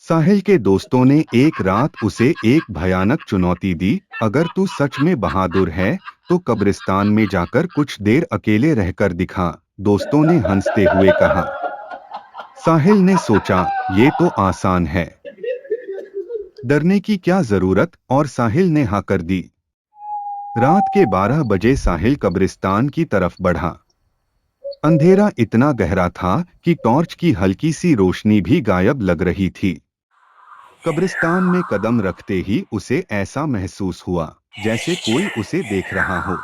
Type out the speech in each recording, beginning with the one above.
साहिल के दोस्तों ने एक रात उसे एक भयानक चुनौती दी। अगर तू सच में बहादुर है तो कब्रिस्तान में जाकर कुछ देर अकेले रहकर दिखा। दोस्तों ने हंसते हुए कहा। साहिल ने सोचा, ये तो आसान है, डरने की क्या जरूरत, और साहिल ने हाँ कर दी। रात के 12 बजे साहिल कब्रिस्तान की तरफ बढ़ा। अंधेरा इतना गहरा था कि टॉर्च की हल्की सी रोशनी भी गायब लग रही थी। कब्रिस्तान में कदम रखते ही उसे ऐसा महसूस हुआ जैसे कोई उसे देख रहा हो।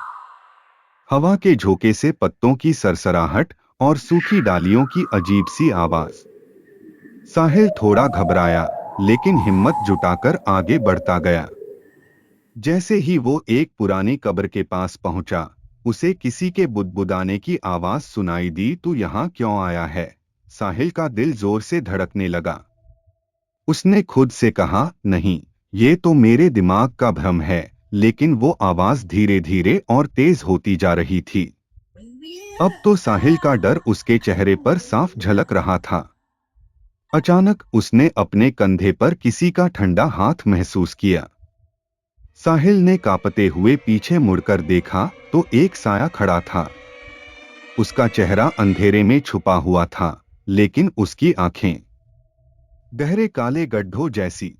हवा के झोंके से पत्तों की सरसराहट और सूखी डालियों की अजीब सी आवाज। साहिल थोड़ा घबराया, लेकिन हिम्मत जुटाकर आगे बढ़ता गया। जैसे ही वो एक पुरानी कब्र के पास पहुंचा, उसे किसी के बुदबुदाने की आवाज सुनाई दी। तू यहाँ क्यों आया है? साहिल का दिल जोर से धड़कने लगा। उसने खुद से कहा, नहीं, ये तो मेरे दिमाग का भ्रम है। लेकिन वो आवाज धीरे धीरे और तेज होती जा रही थी। अब तो साहिल का डर उसके चेहरे पर साफ झलक रहा था। अचानक उसने अपने कंधे पर किसी का ठंडा हाथ महसूस किया। साहिल ने कांपते हुए पीछे मुड़कर देखा तो एक साया खड़ा था। उसका चेहरा अंधेरे में छुपा हुआ था, लेकिन उसकी आंखें गहरे काले गड्ढों जैसी।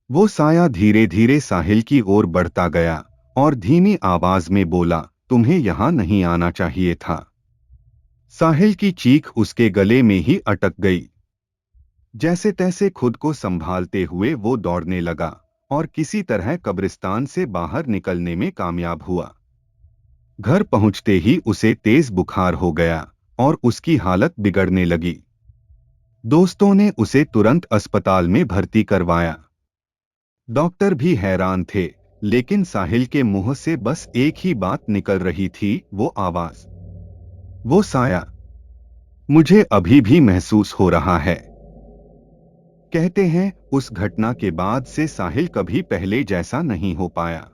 वो साया धीरे धीरे साहिल की ओर बढ़ता गया और धीमी आवाज में बोला, तुम्हें यहां नहीं आना चाहिए था। साहिल की चीख उसके गले में ही अटक गई। जैसे तैसे खुद को संभालते हुए वो दौड़ने लगा और किसी तरह कब्रिस्तान से बाहर निकलने में कामयाब हुआ। घर पहुंचते ही उसे तेज बुखार हो गया और उसकी हालत बिगड़ने लगी। दोस्तों ने उसे तुरंत अस्पताल में भर्ती करवाया। डॉक्टर भी हैरान थे, लेकिन साहिल के मुंह से बस एक ही बात निकल रही थी, वो आवाज, वो साया, मुझे अभी भी महसूस हो रहा है। कहते हैं उस घटना के बाद से साहिल कभी पहले जैसा नहीं हो पाया।